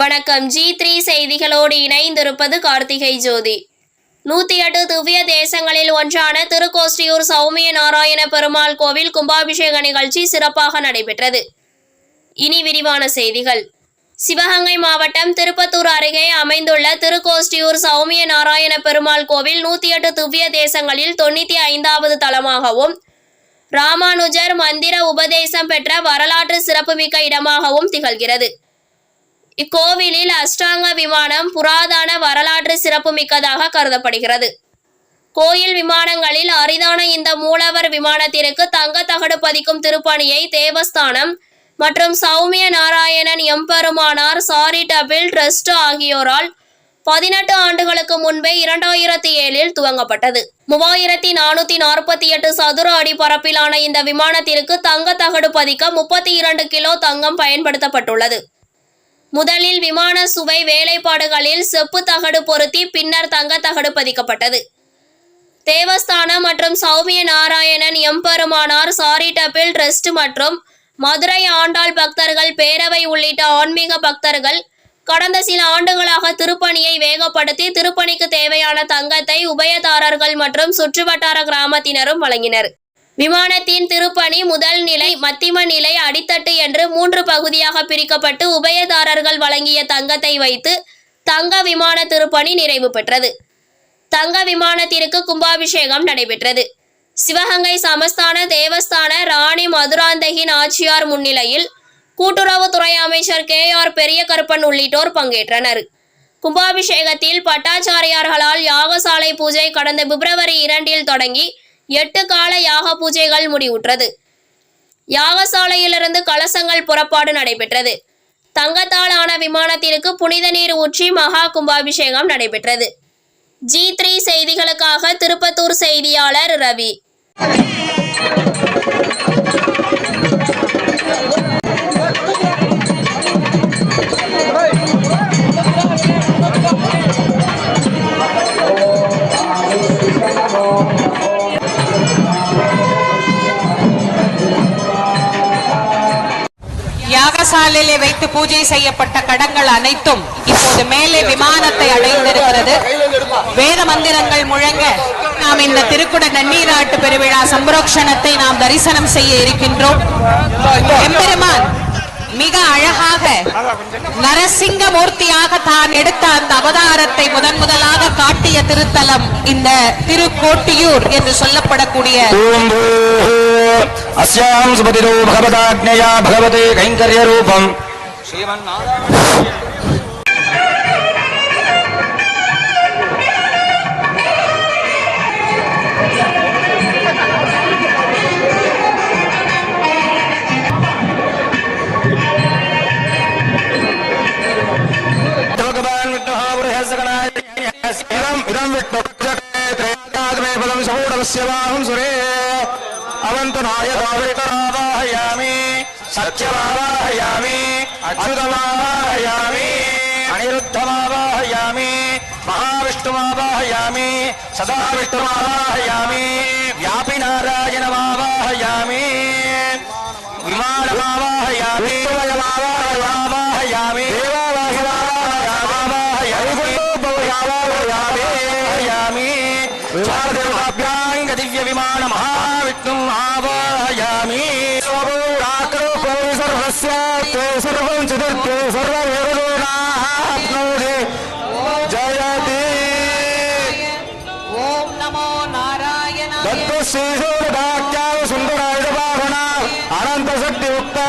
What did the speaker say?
வணக்கம். G3 செய்திகளோடு இணைந்திருப்பது கார்த்திகை ஜோதி. 108 திவ்ய தேசங்களில் ஒன்றான திருக்கோஷ்டியூர் சௌமிய நாராயண பெருமாள் கோவில் கும்பாபிஷேக நிகழ்ச்சி சிறப்பாக நடைபெற்றது. இனி விரிவான செய்திகள். சிவகங்கை மாவட்டம் திருப்பத்தூர் அருகே அமைந்துள்ள திருக்கோஷ்டியூர் சௌமிய நாராயண பெருமாள் கோவில் 108 திவ்ய தேசங்களில் 95வது தலமாகவும் ராமானுஜர் மந்திர உபதேசம் பெற்ற வரலாற்று சிறப்புமிக்க இடமாகவும் திகழ்கிறது. இக்கோவிலில் அஷ்டாங்க விமானம் புராதன வரலாற்று சிறப்புமிக்கதாக கருதப்படுகிறது. கோயில் விமானங்களில் அரிதான இந்த மூலவர் விமானத்திற்கு தங்க தகடு பதிக்கும் திருப்பணியை தேவஸ்தானம் மற்றும் சௌமிய நாராயணன் எம்பெருமானார் சாரிட்டபிள் ட்ரஸ்ட் ஆகியோரால் 18 ஆண்டுகளுக்கு முன்பே 2007இல் துவங்கப்பட்டது. 3448 சதுர அடி பரப்பிலான இந்த விமானத்திற்கு தங்க தகடு பதிக்க 32 கிலோ தங்கம் பயன்படுத்தப்பட்டுள்ளது. முதலில் விமான சுவை வேலைப்பாடுகளில் செப்பு தகடு பொருத்தி பின்னர் தங்க தகடு பதிக்கப்பட்டது. தேவஸ்தானம் மற்றும் சௌமிய நாராயணன் எம்பெருமானார் சாரிட்டபிள் ட்ரஸ்ட் மற்றும் மதுரை ஆண்டாள் பக்தர்கள் பேரவை உள்ளிட்ட ஆன்மீக பக்தர்கள் கடந்த சில ஆண்டுகளாக திருப்பணியை வேகப்படுத்தி திருப்பணிக்கு தேவையான தங்கத்தை உபயதாரர்கள் மற்றும் சுற்றுவட்டார கிராமத்தினரும் வழங்கினர். விமானத்தின் திருப்பணி முதல் நிலை, மத்திம நிலை, அடித்தட்டு என்று 3 பகுதியாக பிரிக்கப்பட்டு உபயதாரர்கள் வழங்கிய தங்கத்தை வைத்து தங்க விமான திருப்பணி நிறைவு பெற்றது. தங்க விமானத்திற்கு கும்பாபிஷேகம் நடைபெற்றது. சிவகங்கை சமஸ்தான தேவஸ்தான ராணி மதுராந்தகி நாச்சியார் முன்னிலையில் கூட்டுறவுத்துறை அமைச்சர் KR பெரிய கருப்பன் உள்ளிட்டோர் பங்கேற்றனர். கும்பாபிஷேகத்தில் பட்டாச்சாரியார்களால் யாகசாலை பூஜை கடந்த பிப்ரவரி 2இல் தொடங்கி 8 கால யாக பூஜைகள் முடிவுற்றது. யாகசாலையிலிருந்து கலசங்கள் புறப்பாடு நடைபெற்றது. தங்கத்தால் ஆன விமானத்திற்கு புனித நீர் ஊற்றி மகா கும்பாபிஷேகம் நடைபெற்றது. G3 செய்திகளுக்காக திருப்பத்தூர் செய்தியாளர் ரவி. யாகசாலையிலே வைத்து பூஜை செய்யப்பட்ட கடங்கள் அனைத்தும் இப்போது மேலே விமானத்தை அடைந்திருக்கிறது. வேத மந்திரங்கள் முழங்க நாம் இந்த திருக்குட நன்னீராட்டு பெருவிழா சம்பரோக்ஷணத்தை நாம் தரிசனம் செய்ய இருக்கின்றோம். எம்பெருமான் மிக அழகாக நரசிங்க மூர்த்தியாக தான் எடுத்த அந்த அவதாரத்தை முதலாக காட்டிய திருத்தலம் இந்த திருக்கோட்டியூர் என்று சொல்லப்படக்கூடிய அஸ்யாம் சுபதிரோ பகவதாக்ஞயா பகவதே கைங்கர்ய ரூபம் ஸ்ரீமன்னாராயண அவந்தநாயகாவிட்டராவாஹயாமி சத்யமாவாஹயாமி அச்சுதமாவாஹயாமி அனிருத்தமாவாஹயாமி மகாவிஷ்ணுமாவாஹயாமி சதாவிஷ்ணுமாவாஹயாமி வியாபி நாராயணமாவாஹயாமி விமானமாவாஹயாமி மாவாஹயாமி दिव्य विमान महाविष्णु आवाहयामि सर्वं चतुर्थे सर्ववेदोनाप्नोति जयति ओम नमो नारायणाय दत्तश्रीशूरदाख्याय सुन्दराय बाहुना अनंत शक्ति उक्ता